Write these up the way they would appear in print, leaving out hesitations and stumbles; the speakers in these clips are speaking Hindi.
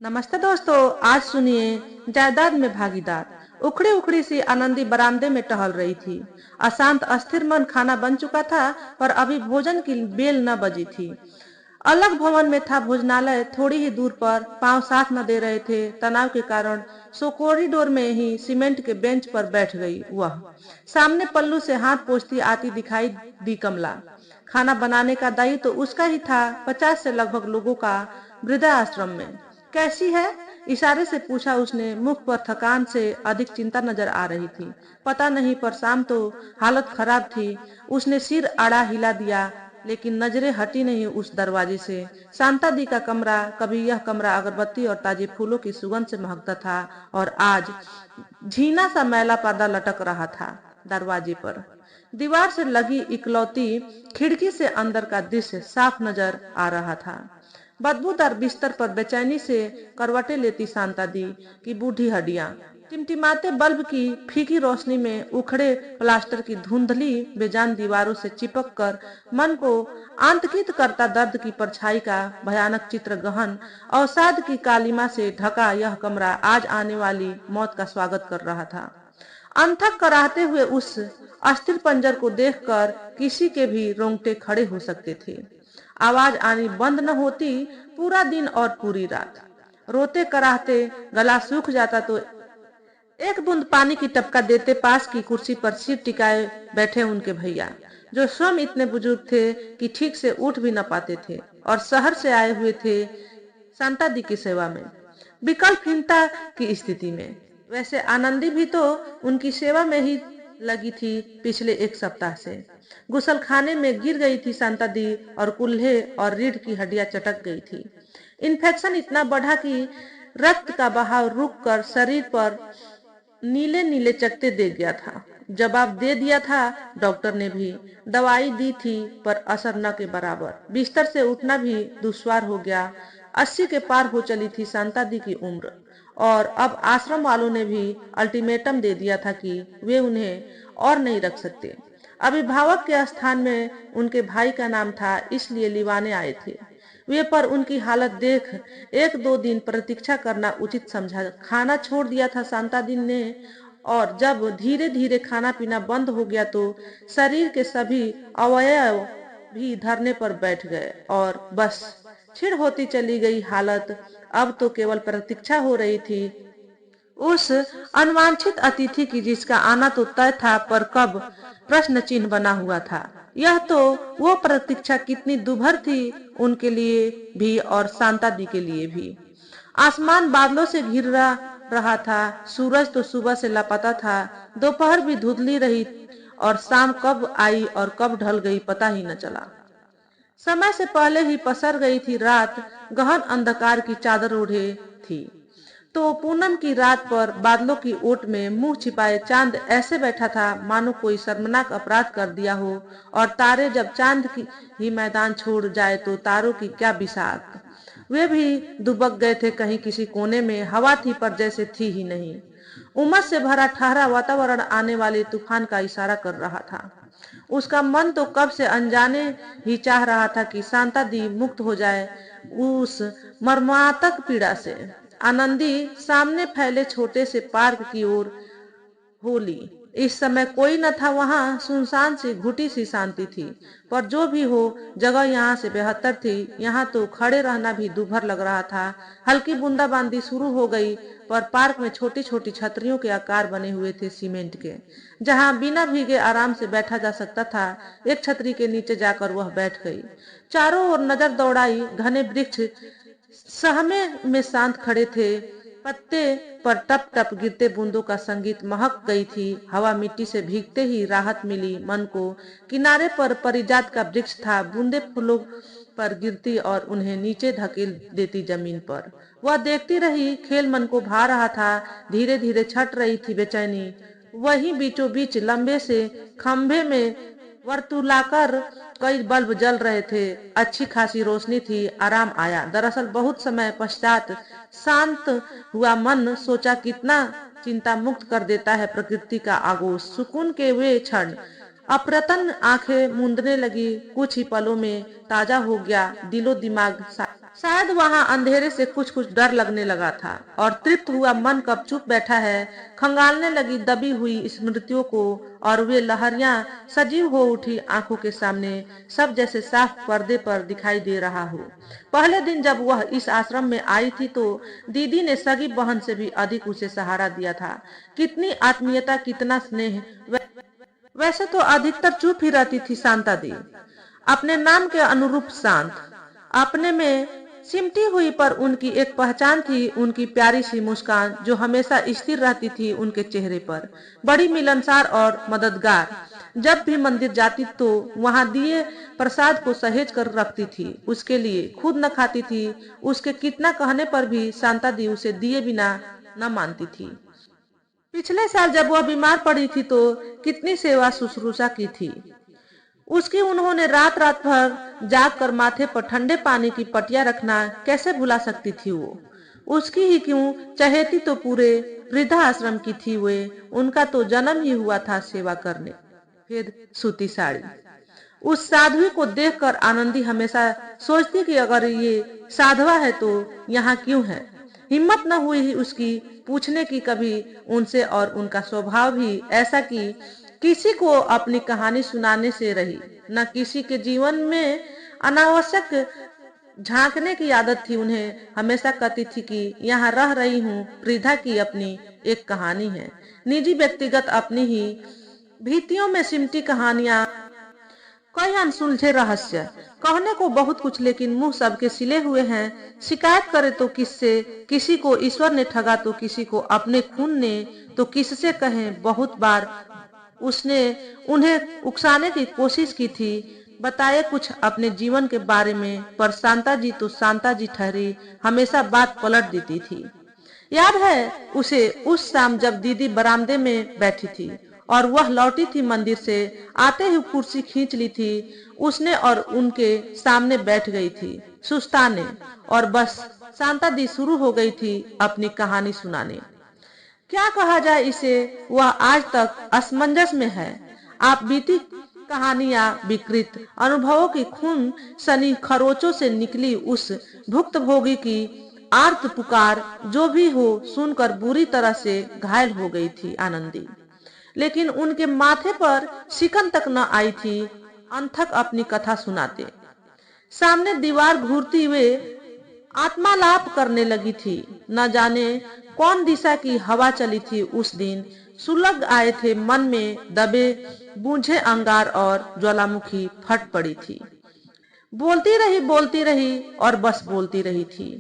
नमस्ते दोस्तों। आज सुनिए जायदाद में भागीदार। उखड़ी उखड़ी सी आनंदी बरामदे में टहल रही थी। अशांत अस्थिर मन खाना बन चुका था, पर अभी भोजन की बेल न बजी थी। अलग भवन में था भोजनालय, थोड़ी ही दूर पर। पांव साथ न दे रहे थे तनाव के कारण। सो कॉरिडोर में ही सीमेंट के बेंच पर बैठ गई वह। सामने पल्लू से हाथ पोंछती आती दिखाई दी कमला। खाना बनाने का दायित्व तो उसका ही था। 50 से लगभग लोगों का वृद्धा आश्रम में। कैसी है? इशारे से पूछा उसने। मुख पर थकान से अधिक चिंता नजर आ रही थी। पता नहीं, पर शाम तो हालत खराब थी। उसने सिर आड़ा हिला दिया, लेकिन नजरें हटी नहीं उस दरवाजे से। शांता दी का कमरा, कभी यह कमरा अगरबत्ती और ताजे फूलों की सुगंध से महकता था, और आज झीना सा मैला पर्दा लटक रहा था दरवाजे पर। दीवार से लगी इकलौती खिड़की से अंदर का दृश्य साफ नजर आ रहा था। बदबूदार बिस्तर पर बेचैनी से करवटें लेती शांता दी की बूढ़ी हड्डियां टिमटिमाते बल्ब की फीकी रोशनी में उखड़े प्लास्टर की धुंधली बेजान दीवारों से चिपक कर मन को आंतकित करता दर्द की परछाई का भयानक चित्र गहन अवसाद की कालिमा से ढका यह कमरा आज आने वाली मौत का स्वागत कर रहा था। अनथक कराहते हुए उस अस्थिर पंजर को देखकर किसी के भी रोंगटे खड़े हो सकते थे। आवाज आनी बंद न होती पूरा दिन और पूरी रात। रोते कराहते गला सूख जाता तो एक बूंद पानी की टपका देते पास की कुर्सी पर सिर टिकाए बैठे उनके भैया, जो स्वयं इतने बुजुर्ग थे कि ठीक से उठ भी न पाते थे और शहर से आए हुए थे शांता दी की सेवा में, विकल्पहीनता की स्थिति में। वैसे आनंदी भी तो उनकी सेवा में ही लगी थी पिछले एक सप्ताह से। गुसलखाने में गिर गई थी शांता दी और कुल्हे और रीढ़ की हड्डियां चटक गई थी। इन्फेक्शन इतना बढ़ा कि रक्त का बहाव रुककर शरीर पर नीले नीले चकत्ते दे गया था। जवाब दे दिया था डॉक्टर ने भी। दवाई दी थी, पर असर न के बराबर। बिस्तर से उठना भी दुश्वार हो गया। 80 के पार हो चली थी शांता दी की उम्र, और अब आश्रम वालों ने भी अल्टीमेटम दे दिया था कि वे उन्हें और नहीं रख सकते। अभिभावक के स्थान में उनके भाई का नाम था, इसलिए लिवाने आए थे वे, पर उनकी हालत देख 1-2 दिन प्रतीक्षा करना उचित समझा। खाना छोड़ दिया था शांता दी ने, और जब धीरे धीरे खाना पीना बंद हो गया तो शरीर के सभी अवयव भी धरने पर बैठ गए और बस छिड़ होती चली गई हालत। अब तो केवल प्रतीक्षा हो रही थी उस अनवांछित अतिथि की, जिसका आना तो तय था, पर कब, प्रश्न चिन्ह बना हुआ था। यह तो वो प्रतीक्षा कितनी दुभर थी उनके लिए भी और शांता दी के लिए भी। आसमान बादलों से घिरा रहा था। सूरज तो सुबह से लापता था। दोपहर भी धुंधली रही और शाम कब आई और कब ढल गई पता ही न चला। समय से पहले ही पसर गई थी रात, गहन अंधकार की चादर ओढ़े थी। तो पूनम की रात पर बादलों की ओट में मुंह छिपाए चांद ऐसे बैठा था मानो कोई शर्मनाक अपराध कर दिया हो, और तारे जब चांद की ही मैदान छोड़ जाए तो तारों की क्या बिसात। वे भी दुबक गए थे कहीं किसी कोने में। हवा थी पर जैसे थी ही नहीं। उमस से भरा ठहरा वातावरण आने वाले तूफान का इशारा कर रहा था। उसका मन तो कब से अनजाने ही चाह रहा था कि शांता दी मुक्त हो जाए उस मर्मांतक पीड़ा से। आनंदी सामने फैले छोटे से पार्क की ओर होली। इस समय कोई न था वहां। सुनसान सी घुटी सी शांति थी, पर जो भी हो जगह यहाँ से बेहतर थी। यहाँ तो खड़े रहना भी दूभर लग रहा था। हल्की बूंदाबांदी शुरू हो गई, पर पार्क में छोटी छोटी छतरियों के आकार बने हुए थे सीमेंट के, जहाँ बिना भीगे आराम से बैठा जा सकता था। एक छतरी के नीचे जाकर वह बैठ गई। चारों ओर नजर दौड़ाई। घने वृक्ष सहमे में शांत खड़े थे। पत्ते पर टप टप गिरते बूंदों का संगीत महक गई थी। हवा मिट्टी से भीगते ही राहत मिली मन को। किनारे पर परिजात का वृक्ष था। बूंदे फूलों पर गिरती और उन्हें नीचे धकेल देती जमीन पर। वह देखती रही। खेल मन को भा रहा था। धीरे धीरे छट रही थी बेचैनी। वहीं बीचों बीच लंबे से खंभे में वर्तुलाकार कई बल्ब जल रहे थे। अच्छी खासी रोशनी थी। आराम आया। दरअसल बहुत समय पश्चात शांत हुआ मन। सोचा कितना चिंता मुक्त कर देता है प्रकृति का आगोश। सुकून के वे क्षण। अप्रतन आंखें मूंदने लगी। कुछ ही पलों में ताजा हो गया दिलो दिमाग शायद वहां अंधेरे से कुछ कुछ डर लगने लगा था और तृप्त हुआ मन कब चुप बैठा है, खंगालने लगी दबी हुई स्मृतियों को। और वे लहरियां सजीव हो उठी आंखों के सामने, सब जैसे साफ पर्दे पर दिखाई दे रहा हो। पहले दिन जब वह इस आश्रम में आई थी तो दीदी ने सगी बहन से भी अधिक उसे सहारा दिया था। कितनी आत्मीयता, कितना स्नेह। वैसे तो अधिकतर चुप ही रहती थी शांता दी, अपने नाम के अनुरूप शांत, अपने में सिमटी हुई, पर उनकी एक पहचान थी, उनकी प्यारी सी मुस्कान जो हमेशा स्थिर रहती थी उनके चेहरे पर, बड़ी मिलनसार और मददगार। जब भी मंदिर जाती तो वहां दिए प्रसाद को सहेज कर रखती थी, उसके लिए खुद न खाती थी। उसके कितना कहने पर भी शांता दी उसे दिए बिना न मानती थी। पिछले साल जब वह बीमार पड़ी थी तो कितनी सेवा शुश्रूषा की थी उसकी। उन्होंने रात रात भर जाग कर माथे पर ठंडे पानी की पटिया रखना कैसे भुला सकती थी वो। उसकी ही क्यों, चहेती तो पूरे वृद्धा आश्रम की थी वे। उनका तो जन्म ही हुआ था सेवा करने। फिर सूती साड़ी, उस साध्वी को देखकर आनंदी हमेशा सोचती कि अगर ये साधवा है तो यहाँ क्यों है। हिम्मत न हुई उसकी पूछने की कभी उनसे, और उनका स्वभाव भी ऐसा कि किसी को अपनी कहानी सुनाने से रही, न किसी के जीवन में अनावश्यक झांकने की आदत थी उन्हें। हमेशा कहती थी कि यहाँ रह रही हूँ, वृद्धा की अपनी एक कहानी है, निजी व्यक्तिगत अपनी ही भीतियों में सिमटी कहानियां, कई अनसुलझे रहस्य। कहने को बहुत कुछ, लेकिन मुंह सबके सिले हुए हैं। शिकायत करे तो किससे, किसी को ईश्वर ने ठगा तो किसी को अपने खून ने, तो किससे कहें। बहुत बार उसने उन्हें उकसाने की कोशिश की थी, बताए कुछ अपने जीवन के बारे में, पर शांता जी तो शांता जी ठहरी, हमेशा बात पलट देती थी। याद है उसे उस शाम जब दीदी बरामदे में बैठी थी और वह लौटी थी मंदिर से, आते ही कुर्सी खींच ली थी उसने और उनके सामने बैठ गई थी सुस्ताने, और बस शांता दी शुरू हो गई थी अपनी कहानी सुनाने। क्या कहा जाए इसे, वह आज तक असमंजस में है। आप बीती कहानियां, विकृत अनुभवों की खून सनी खरोचों से निकली उस भुक्तभोगी की आर्त पुकार, जो भी हो सुनकर बुरी तरह से घायल हो गई थी आनंदी। लेकिन उनके माथे पर शिकन तक न आई थी अनथक अपनी कथा सुनाते। सामने दीवार घूरती हुए आत्मालाप करने लगी थी। न जाने कौन दिशा की हवा चली थी उस दिन, सुलग आए थे मन में दबे बूझे अंगार, और ज्वालामुखी फट पड़ी थी। बोलती रही और बस बोलती रही थी,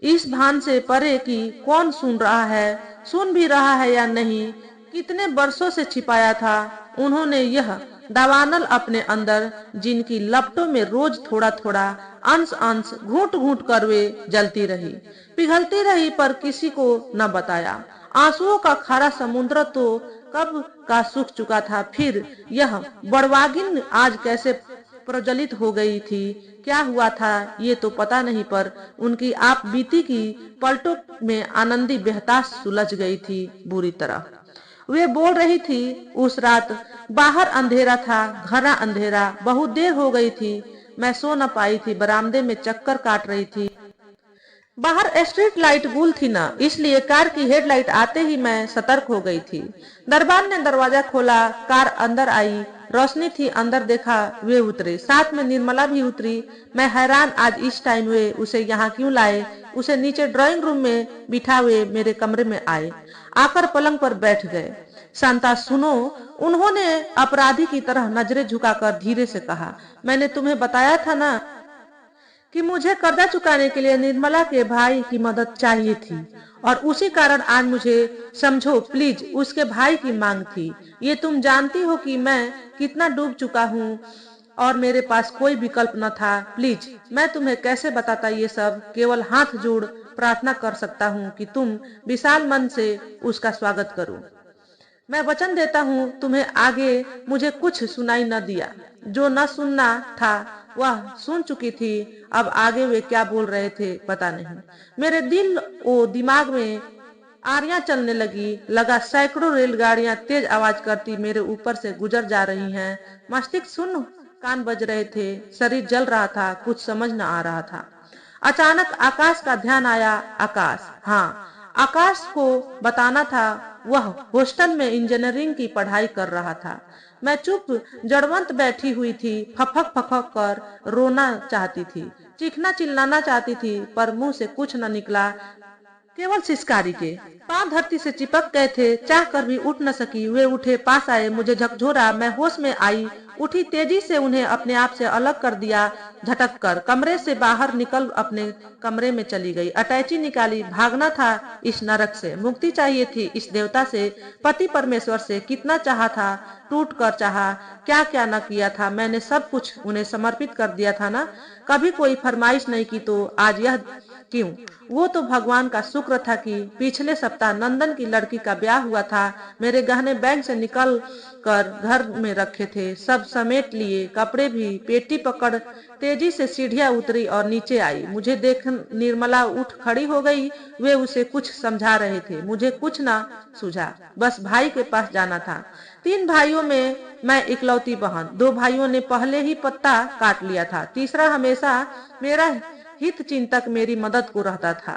इस भान से परे कि कौन सुन रहा है, सुन भी रहा है या नहीं। कितने बरसों से छिपाया था उन्होंने यह दावानल अपने अंदर, जिनकी लपटों में रोज थोड़ा थोड़ा अंश अंश घूंट घूंट कर वे जलती रही, पिघलती रही, पर किसी को न बताया। आंसुओं का खारा समुद्र तो कब का सूख चुका था, फिर यह बड़वागिन आज कैसे प्रज्वलित हो गई थी। क्या हुआ था ये तो पता नहीं, पर उनकी आप बीती की पलटों में आनंदी बेहताश सुलझ गई थी बुरी तरह। वे बोल रही थी, उस रात बाहर अंधेरा था, घना अंधेरा, बहुत देर हो गई थी, मैं सो न पाई थी, बरामदे में चक्कर काट रही थी। बाहर स्ट्रीट लाइट गुल थी ना, इसलिए कार की हेडलाइट आते ही मैं सतर्क हो गई थी। दरबान ने दरवाजा खोला, कार अंदर आई, रोशनी थी, अंदर देखा, वे उतरे, साथ में निर्मला भी उतरी। मैं हैरान, आज इस टाइम वे उसे यहाँ क्यों लाए। उसे नीचे ड्राइंग रूम में बिठा हुए मेरे कमरे में आए, आकर पलंग पर बैठ गए। शांता सुनो, उन्होंने अपराधी की तरह नजरें झुकाकर धीरे से कहा, मैंने तुम्हें बताया था ना कि मुझे कर्जा चुकाने के लिए निर्मला के भाई की मदद चाहिए थी, और उसी कारण आज मुझे समझो प्लीज उसके भाई की मांग थी। ये तुम जानती हो कि मैं कितना डूब चुका हूँ और मेरे पास कोई विकल्प न था। प्लीज मैं तुम्हें कैसे बताता ये सब, केवल हाथ जोड़ प्रार्थना कर सकता हूँ कि तुम विशाल मन से उसका स्वागत करो। मैं वचन देता हूँ तुम्हें आगे मुझे कुछ सुनाई न दिया, जो न सुनना था वह सुन चुकी थी। अब आगे वे क्या बोल रहे थे पता नहीं। मेरे दिल ओ दिमाग में आरियां चलने लगा सैकड़ों रेलगाड़ियां तेज आवाज करती मेरे ऊपर से गुजर जा रही हैं। मस्तिष्क सुन्न, कान बज रहे थे, शरीर जल रहा था, कुछ समझ न आ रहा था। अचानक आकाश का ध्यान आया। आकाश, हाँ, आकाश को बताना था। वह हॉस्टल में इंजीनियरिंग की पढ़ाई कर रहा था। मैं चुप जड़वंत बैठी हुई थी। फफक फफक कर रोना चाहती थी, चीखना चिल्लाना चाहती थी, पर मुंह से कुछ न निकला, केवल सिसकारी के। पांव धरती से चिपक गए थे, चाह कर भी उठ न सकी। वे उठे, पास आए, मुझे झकझोरा। मैं होश में आई, उठी, तेजी से उन्हें अपने आप से अलग कर दिया। झटक कर कमरे से बाहर निकल अपने कमरे में चली गई। अटैची निकाली। भागना था इस नरक से, मुक्ति चाहिए थी इस देवता से, पति परमेश्वर से। कितना चाहा था, टूट कर चाहा, क्या क्या न किया था मैंने। सब कुछ उन्हें समर्पित कर दिया था ना। कभी कोई फरमाइश नहीं की, तो आज यह क्यों? वो तो भगवान का शुक्र था कि पिछले सप्ताह नंदन की लड़की का ब्याह हुआ था। मेरे गहने बैंक से निकल कर घर में रखे थे, सब समेट लिए, कपड़े भी। पेटी पकड़ तेजी से सीढ़ियां उतरी और नीचे आई। मुझे देख निर्मला उठ खड़ी हो गई। वे उसे कुछ समझा रहे थे, मुझे कुछ ना सूझा। बस भाई के पास जाना था। 3 भाइयों में मैं इकलौती बहन। 2 भाइयों ने पहले ही पत्ता काट लिया था, तीसरा हमेशा मेरा हित चिंतक मेरी मदद को रहता था।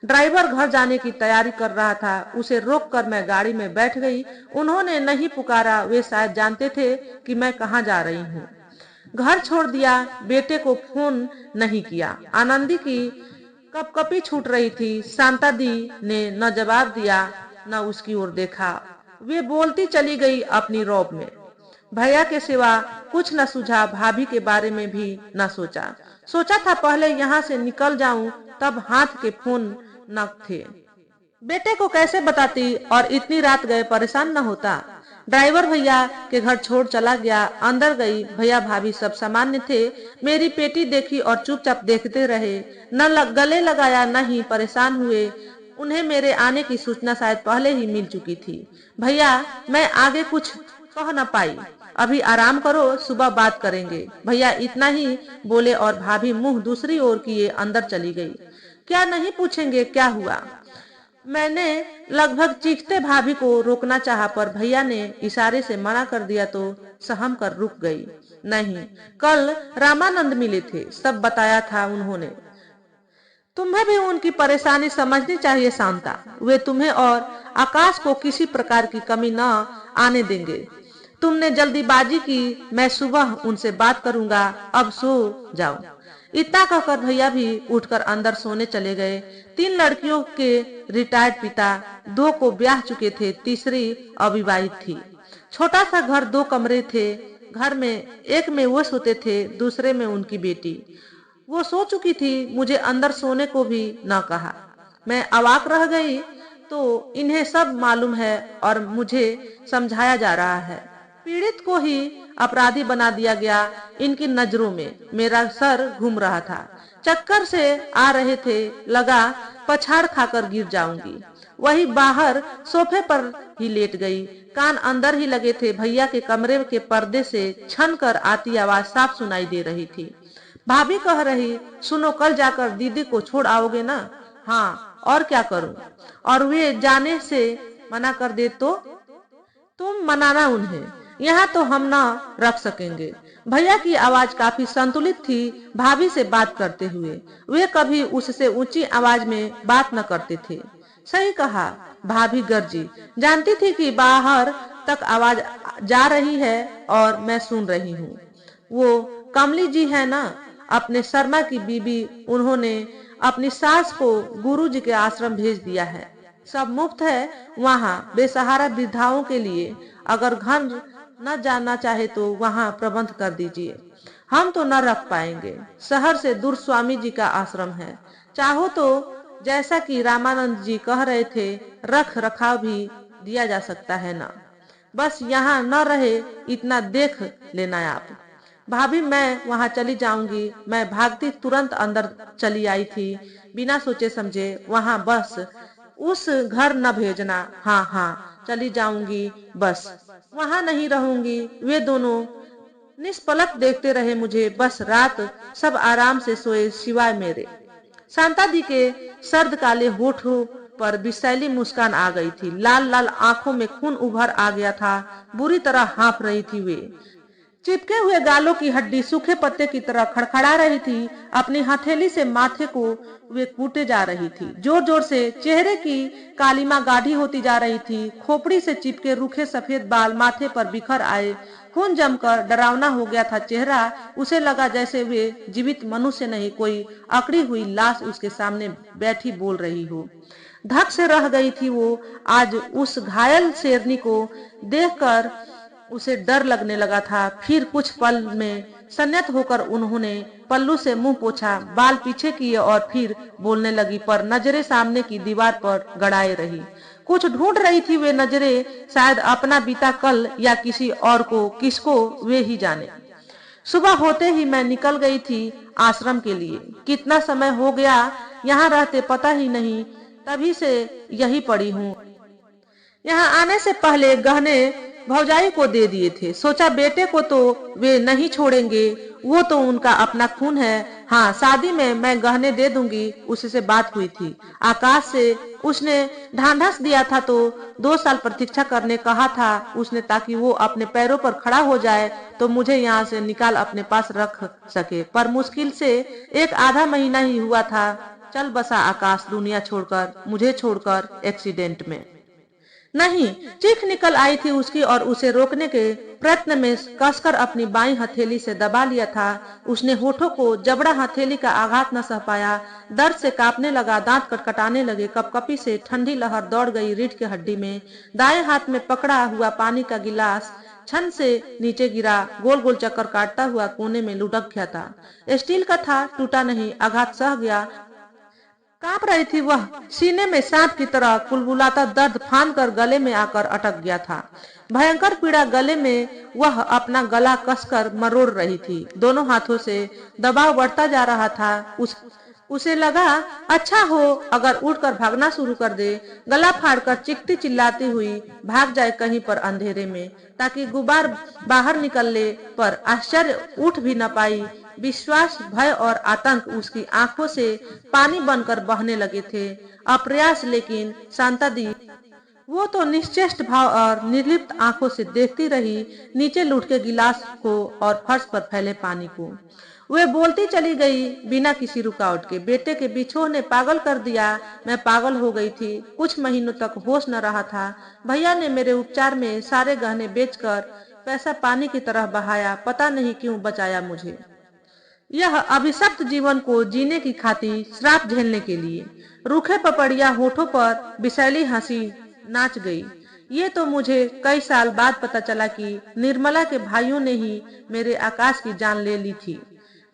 ड्राइवर घर जाने की तैयारी कर रहा था, उसे रोककर मैं गाड़ी में बैठ गई। उन्होंने नहीं पुकारा, वे शायद जानते थे कि मैं कहाँ जा रही हूँ। घर छोड़ दिया, बेटे को फोन नहीं किया। आनंदी की कपकपी छूट रही थी। शांता दी ने न जवाब दिया, न उसकी ओर देखा। वे बोलती चली गई अपनी रौब में। भैया के सिवा कुछ न सूझा। भाभी के बारे में भी न सोचा। सोचा था पहले यहाँ से निकल जाऊं, तब हाथ के फोन न थे। बेटे को कैसे बताती और इतनी रात गए परेशान न होता। ड्राइवर भैया के घर छोड़ चला गया। अंदर गई, भैया भाभी सब सामान्य थे। मेरी पेटी देखी और चुपचाप देखते रहे। गले लगाया, न ही परेशान हुए। उन्हें मेरे आने की सूचना शायद पहले ही मिल चुकी थी। भैया, मैं आगे कुछ कह न पाई। अभी आराम करो, सुबह बात करेंगे। भैया इतना ही बोले और भाभी मुंह दूसरी ओर किए अंदर चली गई। क्या नहीं पूछेंगे क्या हुआ? मैंने लगभग चीखते भाभी को रोकना चाहा, पर भैया ने इशारे से मना कर दिया, तो सहम कर रुक गई। नहीं, कल रामानंद मिले थे, सब बताया था उन्होंने। तुम्हें भी उनकी परेशानी समझनी चाहिए शांता। वे तुम्हें और आकाश को किसी प्रकार की कमी न आने देंगे। तुमने जल्दीबाजी की, मैं सुबह उनसे बात करूंगा, अब सो जाओ। इतना कहकर भैया भी उठकर अंदर सोने चले गए। 3 लड़कियों के रिटायर्ड पिता, 2 को ब्याह चुके थे, तीसरी अविवाहित थी। छोटा सा घर, 2 कमरे थे। घर में एक में वो सोते थे, दूसरे में उनकी बेटी। वो सो चुकी थी, मुझे अंदर सोने को भी न कहा। मैं अवाक रह गई। तो इन्हें सब मालूम है और मुझे समझाया जा रहा है। पीड़ित को ही अपराधी बना दिया गया इनकी नजरों में। मेरा सर घूम रहा था, चक्कर से आ रहे थे। लगा पछाड़ खाकर गिर जाऊंगी। वही बाहर सोफे पर ही लेट गई। कान अंदर ही लगे थे। भैया के कमरे के पर्दे से छन कर आती आवाज साफ सुनाई दे रही थी। भाभी कह रही, सुनो, कल जाकर दीदी को छोड़ आओगे ना? हाँ, और क्या करूं? और वे जाने से मना कर दे तो? तुम मनाना उन्हें, यहाँ तो हम ना रख सकेंगे। भैया की आवाज काफी संतुलित थी भाभी से बात करते हुए। वे कभी उससे ऊंची आवाज में बात न करते थे। सही कहा, भाभी गर्जी। जानती थी कि बाहर तक आवाज जा रही है और मैं सुन रही हूँ। वो कमली जी है ना, अपने शर्मा की बीबी। उन्होंने अपनी सास को गुरुजी के आश्रम भेज दिया है। सब मुफ्त है वहाँ बेसहारा वृद्धाओं के लिए। अगर घर न जाना चाहे तो वहाँ प्रबंध कर दीजिए। हम तो न रख पाएंगे, शहर से दूर स्वामी जी का आश्रम है। चाहो तो जैसा कि रामानंद जी कह रहे थे, रख रखाव भी दिया जा सकता है ना। बस यहाँ न रहे इतना देख लेना आप। भाभी, मैं वहाँ चली जाऊंगी। मैं भागती तुरंत अंदर चली आई थी, बिना सोचे समझे। वहाँ बस उस घर न भेजना। हाँ हाँ, चली जाऊंगी, बस वहाँ नहीं रहूंगी। वे दोनों निष्पलक देखते रहे मुझे। बस रात सब आराम से सोए सिवाय मेरे। शांता दी के सर्द काले होठों पर विषैली मुस्कान आ गई थी। लाल लाल आंखों में खून उभर आ गया था। बुरी तरह हाँफ रही थी वे। चिपके हुए गालों की हड्डी सूखे पत्ते की तरह खड़खड़ा रही थी। अपनी हथेली से माथे को वे कूटे जा रही थी। जोर जोर से चेहरे की कालिमा गाढ़ी होती जा रही थी। खोपड़ी से चिपके रूखे सफेद बाल माथे पर बिखर आए। खून जमकर डरावना हो गया था चेहरा। उसे लगा जैसे वे जीवित मनुष्य नहीं, कोई अकड़ी हुई लाश उसके सामने बैठी बोल रही हो। धक से रह गई थी वो। आज उस घायल शेरनी को देखकर उसे डर लगने लगा था। फिर कुछ पल में संयत होकर उन्होंने पल्लू से मुंह पोंछा, बाल पीछे किए और फिर बोलने लगी, पर नजरें सामने की दीवार पर गड़ाए रही। कुछ ढूंढ रही थी वे नजरें, शायद अपना बीता कल या किसी और को, किसको वे ही जाने। सुबह होते ही मैं निकल गई थी आश्रम के लिए। कितना समय हो गया यहाँ रहते पता ही नहीं, तभी से यही पड़ी हूँ। यहाँ आने से पहले गहने भौजाई को दे दिए थे। सोचा बेटे को तो वे नहीं छोड़ेंगे, वो तो उनका अपना खून है। हाँ, शादी में मैं गहने दे दूंगी, उससे बात हुई थी आकाश से। उसने ढांढस दिया था तो 2 साल प्रतीक्षा करने कहा था उसने, ताकि वो अपने पैरों पर खड़ा हो जाए तो मुझे यहाँ से निकाल अपने पास रख सके। पर मुश्किल से 1 आधा महीना ही हुआ था। चल बसा आकाश दुनिया छोड़कर, मुझे छोड़कर एक्सीडेंट में। नहीं, चीख निकल आई थी उसकी और उसे रोकने के प्रयत्न में कसकर अपनी बाईं हथेली से दबा लिया था उसने होठों को। जबड़ा हथेली का आघात न सह पाया, दर्द से कांपने लगा, दांत कटकटाने लगे। कपकपी से ठंडी लहर दौड़ गई रीढ़ की हड्डी में। दाएं हाथ में पकड़ा हुआ पानी का गिलास छन से नीचे गिरा, गोल गोल चक्कर काटता हुआ कोने में लुढ़क गया था। स्टील का था, टूटा नहीं। आघात सह गया। कांप रही थी वह। सीने में सांप की तरह कुलबुलाता दर्द फांद कर गले में आकर अटक गया था। भयंकर पीड़ा गले में। वह अपना गला कसकर मरोड़ रही थी। दोनों हाथों से दबाव बढ़ता जा रहा था। उसे लगा अच्छा हो अगर उठकर भागना शुरू कर दे, गला फाड़कर चीखती चिल्लाती हुई भाग जाए कहीं पर अंधेरे में, ताकि गुबार बाहर निकल ले। पर आश्चर्य, उठ भी न पाई। विश्वास, भय और आतंक उसकी आंखों से पानी बनकर बहने लगे थे। अप्रयास लेकिन शांता दी। वो तो निश्चेष्ट भाव और निर्लिप्त आंखों से देखती रही नीचे लुढ़के के गिलास को और फर्श पर फैले पानी को। वे बोलती चली गई बिना किसी रुकावट के। बेटे के बिछोह ने पागल कर दिया। मैं पागल हो गई थी। कुछ महीनों तक होश न रहा था। भैया ने मेरे उपचार में सारे गहने बेचकर पैसा पानी की तरह बहाया। पता नहीं क्यों बचाया मुझे यह अभिशप्त जीवन को जीने की खातिर, श्राप झेलने के लिए। रूखे पपड़िया होठों पर विषैली हंसी नाच गई। ये तो मुझे कई साल बाद पता चला कि निर्मला के भाइयों ने ही मेरे आकाश की जान ले ली थी।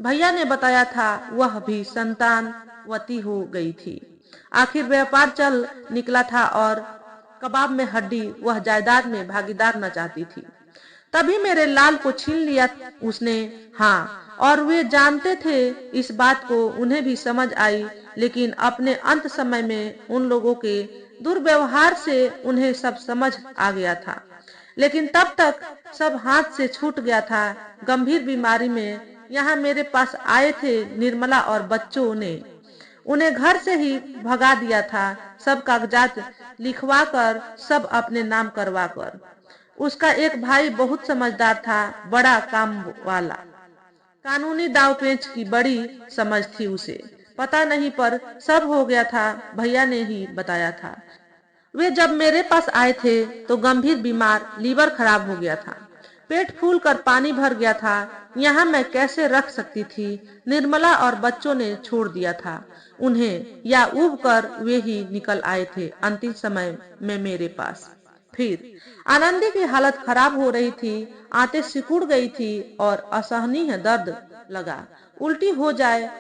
भैया ने बताया था वह भी संतानवती हो गई थी। आखिर व्यापार चल निकला था और कबाब में हड्डी वह जायदाद में भागीदार न चाहती थी। तभी मेरे लाल को छीन लिया उसने। हाँ, और वे जानते थे इस बात को, उन्हें भी समझ आई। लेकिन अपने अंत समय में उन लोगों के दुर्व्यवहार से उन्हें सब समझ आ गया था। लेकिन तब तक सब हाथ से छूट गया था। गंभीर बीमारी में यहाँ मेरे पास आए थे निर्मला और बच्चों ने उन्हें घर से ही भगा दिया था। सब कागजात लिखवा कर, सब अपने नाम करवा कर। उसका एक भाई बहुत समझदार था, बड़ा काम वाला। कानूनी दाव पेच की बड़ी समझ थी उसे। पता नहीं पर सब हो गया था, भैया ने ही बताया था। वे जब मेरे पास आए थे तो गंभीर बीमार, लीवर खराब हो गया था। पेट फूल कर पानी भर गया था। यहाँ मैं कैसे रख सकती थी। निर्मला और बच्चों ने छोड़ दिया था उन्हें, या उब कर वे ही निकल आए थे अंतिम समय में मेरे पास। फिर आनंदी की हालत खराब हो रही थी। आंतें सिकुड़ गई थी और असहनीय दर्द लगा। उल्टी हो जाए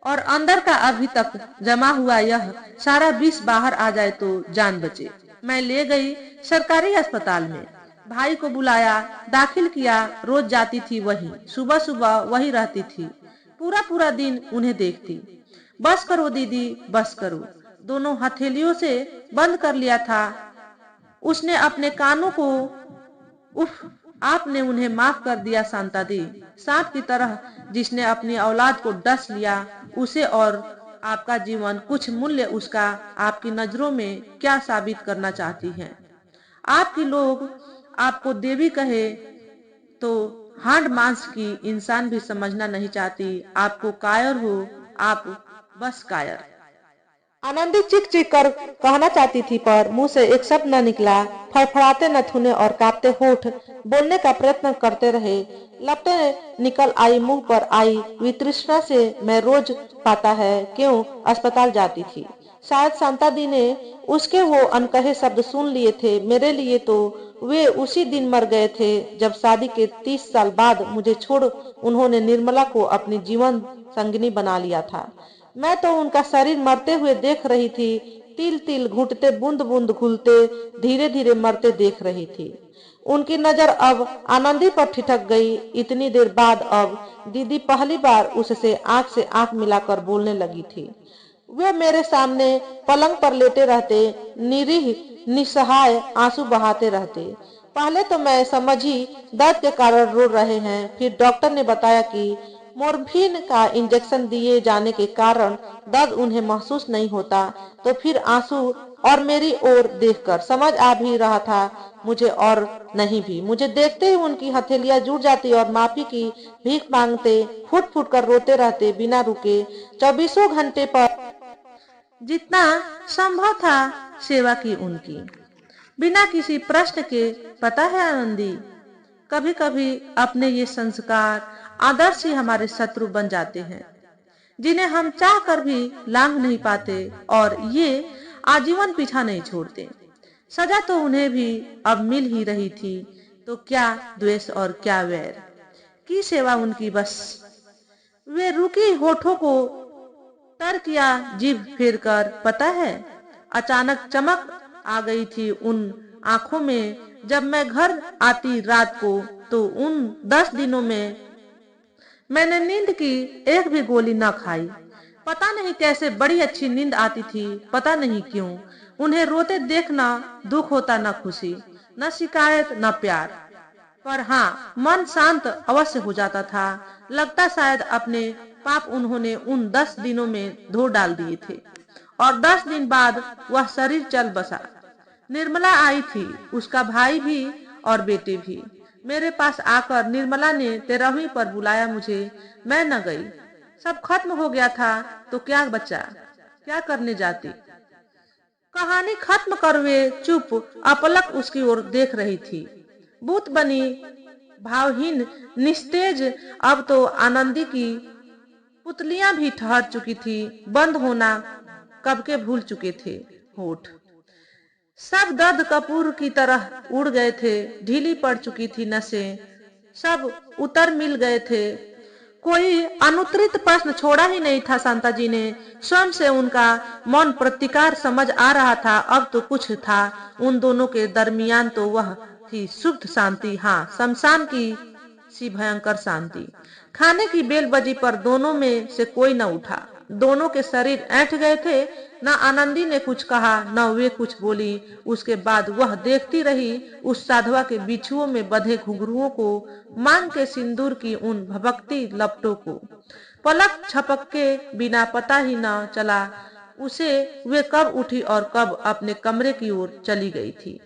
और अंदर का अभी तक जमा हुआ यह सारा विष बाहर आ जाए तो जान बचे। मैं ले गई सरकारी अस्पताल में। भाई को बुलाया, दाखिल किया। रोज जाती थी वहीं, सुबह सुबह वही रहती थी। पूरा पूरा दिन उन्हें देखती। बस करो दीदी, बस करो। दोनों हथेलियों से बंद कर लिया था उसने अपने कानों को। उफ, आपने उन्हें माफ कर दिया शांता दी। सांप की तरह जिसने अपनी औलाद को डस लिया, उसे और आपका जीवन कुछ मूल्य उसका आपकी नजरों में क्या साबित करना चाहती हैं। आपके लोग आपको देवी कहे तो हाड़ मांस की इंसान भी समझना नहीं चाहती। आपको कायर हो, आप बस कायर। आनंदी चीख चीख कर कहना चाहती थी पर मुंह से एक शब्द न निकला। फड़फड़ाते नथुने और कांपते होठ बोलने का प्रयत्न करते रहे। लपटें निकल आई, मुंह पर आई वितृष्णा से मैं रोज पाता है क्यों अस्पताल जाती थी। शायद शांता दी ने उसके वो अनकहे शब्द सुन लिए थे। मेरे लिए तो वे उसी दिन मर गए थे जब शादी के 30 साल बाद मुझे छोड़ उन्होंने निर्मला को अपनी जीवन संगिनी बना लिया था। मैं तो उनका शरीर मरते हुए देख रही थी, तिल तिल घुटते, बूंद बूंद घुलते, धीरे धीरे मरते देख रही थी। उनकी नजर अब आनंदी पर ठिठक गई। इतनी देर बाद अब दीदी पहली बार उससे आंख से आंख मिलाकर बोलने लगी थी। वे मेरे सामने पलंग पर लेटे रहते, निरीह निसहाय आंसू बहाते रहते। पहले तो मैं समझी दर्द के कारण रो रहे हैं, फिर डॉक्टर ने बताया कि मोरफिन का इंजेक्शन दिए जाने के कारण दर्द उन्हें महसूस नहीं होता। तो फिर आंसू और मेरी ओर देखकर समझ आ भी रहा था मुझे, और नहीं भी। मुझे देखते ही उनकी हथेलियां जुड़ जाती और माफी की भीख मांगते, फुट फुट कर रोते रहते बिना रुके। 24 घंटे पर जितना संभव था सेवा की उनकी, बिना किसी प्रश्न के। पता है आनंदी, कभी कभी अपने ये संस्कार आदर्श ही हमारे शत्रु बन जाते हैं, जिन्हें हम चाह कर भी लांघ नहीं पाते, और ये आजीवन पीछा नहीं छोड़ते। सजा तो उन्हें भी अब मिल ही रही थी, तो क्या द्वेष और क्या वैर की सेवा उनकी बस। वे रुकी होठों को तर किया जीभ फेर कर। पता है, अचानक चमक आ गई थी उन आंखों में जब मैं घर आती रात को। तो उन 10 दिनों में मैंने नींद की एक भी गोली न खाई। पता नहीं कैसे बड़ी अच्छी नींद आती थी, पता नहीं क्यों। उन्हें रोते देखना दुख होता, न खुशी, न शिकायत, न प्यार। पर हाँ, मन शांत अवश्य हो जाता था। लगता शायद अपने पाप उन्होंने उन 10 दिनों में धो डाल दिए थे, और 10 दिन बाद वह शरीर चल बसा। निर्मला आई थी, उसका भाई भी और बेटे भी। मेरे पास आकर निर्मला ने 13वीं पर बुलाया मुझे। मैं न गई। सब खत्म हो गया था तो क्या बचा, क्या करने जाती। कहानी खत्म कर वे चुप अपलक उसकी ओर देख रही थी। भूत बनी, भावहीन, निस्तेज। अब तो आनंदी की पुतलियां भी ठहर चुकी थी, बंद होना कब के भूल चुके थे होठ। सब दर्द कपूर की तरह उड़ गए थे, ढीली पड़ चुकी थी नसें, सब उतर मिल गए थे। कोई अनुत्तरित प्रश्न छोड़ा ही नहीं था शांता जी ने। स्वयं से उनका मौन प्रतिकार समझ आ रहा था। अब तो कुछ था उन दोनों के दरमियान, तो वह थी सुप्त शांति। हाँ, शमशान की सी भयंकर शांति। खाने की बेल बजी पर दोनों में से कोई न उठा। दोनों के शरीर ऐंठ गए थे। न आनंदी ने कुछ कहा, न वे कुछ बोली। उसके बाद वह देखती रही उस साधवा के बिछुओं में बंधे घुंघरुओं को, मांग के सिंदूर की उन भभकती लपटों को। पलक झपके बिना पता ही न चला उसे वे कब उठी और कब अपने कमरे की ओर चली गई थी।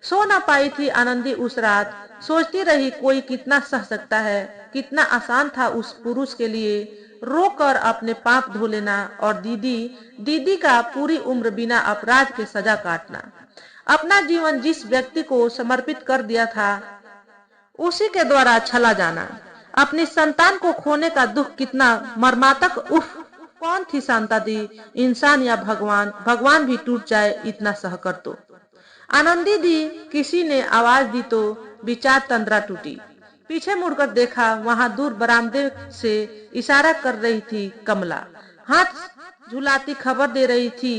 सो न पाई थी आनंदी उस रात। सोचती रही कोई कितना सह सकता है, कितना आसान था उस पुरुष के लिए रो कर अपने पाप धो लेना, और दीदी का पूरी उम्र बिना अपराध के सजा काटना। अपना जीवन जिस व्यक्ति को समर्पित कर दिया था उसी के द्वारा छला जाना। अपनी संतान को खोने का दुख कितना मर्मातक। उफ, कौन थी शांता दी, इंसान या भगवान। भगवान भी टूट जाए इतना सहकर तो। आनंदी दी किसी ने आवाज दी तो विचार तंद्रा टूटी। पीछे मुड़कर देखा, वहां दूर बरामदे से इशारा कर रही थी कमला, हाथ झुलाती खबर दे रही थी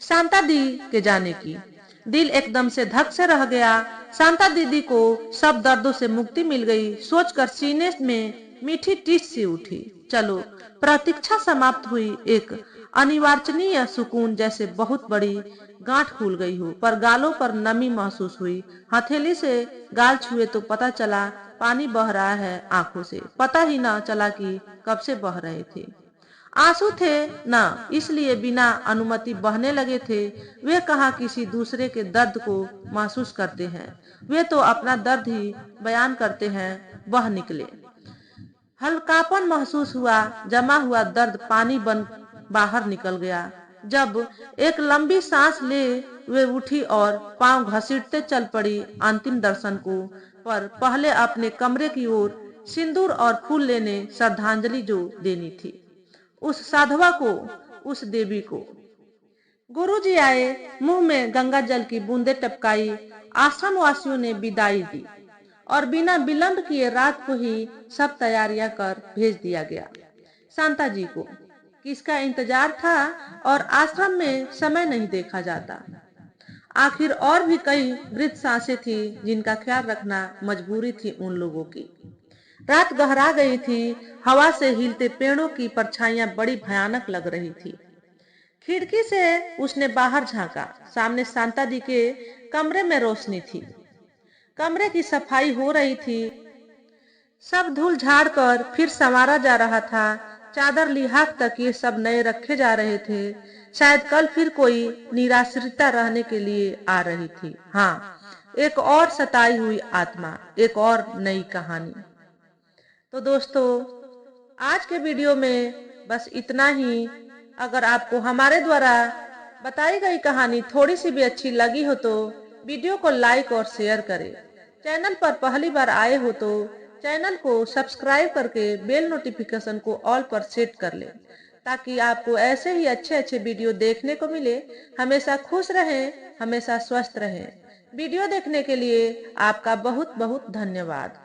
शांता दी के जाने की। दिल एकदम से धक से रह गया। शांता दीदी को सब दर्दों से मुक्ति मिल गई सोचकर सीने में मीठी टीस सी उठी। चलो, प्रतीक्षा समाप्त हुई। एक अनिवार्चनीय सुकून, जैसे बहुत बड़ी गांठ खुल गई हो। पर गालों पर नमी महसूस हुई। हथेली से गाल छुए तो पता चला पानी बह रहा है आंखों से। पता ही न चला कि कब से बह रहे थे। आंसू थे न, इसलिए बिना अनुमति बहने लगे थे। वे कहाँ किसी दूसरे के दर्द को महसूस करते हैं, वे तो अपना दर्द ही बयान करते हैं। बह निकले। हल्कापन महसूस हुआ, जमा हुआ दर्द पानी बन बाहर निकल गया। जब एक लंबी सांस ले वे उठी और पांव घसीटते चल पड़ी अंतिम दर्शन को, पर पहले अपने कमरे की ओर सिंदूर और फूल लेने श्रद्धांजलि जो देनी थी उस साधवा को, उस देवी को। गुरुजी आए, मुंह में गंगा जल की बूंदें टपकाई, आश्रम वासियों ने विदाई दी और बिना विलंब किए रात को ही सब तैयारियां कर भेज दिया गया। शांता जी को किसका इंतजार था और आश्रम में समय नहीं देखा जाता। आखिर और भी कई वृद्ध सांसें थी जिनका ख्याल रखना मजबूरी थी उन लोगों की। रात गहरा गई थी, हवा से हिलते पेड़ों की परछाइयां बड़ी भयानक लग रही थी। खिड़की से उसने बाहर झांका, सामने शांता जी के कमरे में रोशनी थी। कमरे की सफाई हो रही थी, सब धूल झाड़ कर फिर संवारा जा रहा था। चादर लिहाफ तक ये सब नए रखे जा रहे थे। शायद कल फिर कोई निराश्रिता रहने के लिए आ रही थी। हाँ, एक और सताई हुई आत्मा, एक और नई कहानी। तो दोस्तों, आज के वीडियो में बस इतना ही। अगर आपको हमारे द्वारा बताई गई कहानी थोड़ी सी भी अच्छी लगी हो तो वीडियो को लाइक और शेयर करें। चैनल पर पहली बार आए हो तो चैनल को सब्सक्राइब करके बेल नोटिफिकेशन को ऑल पर सेट कर लें, ताकि आपको ऐसे ही अच्छे अच्छे वीडियो देखने को मिले। हमेशा खुश रहें, हमेशा स्वस्थ रहें। वीडियो देखने के लिए आपका बहुत बहुत धन्यवाद।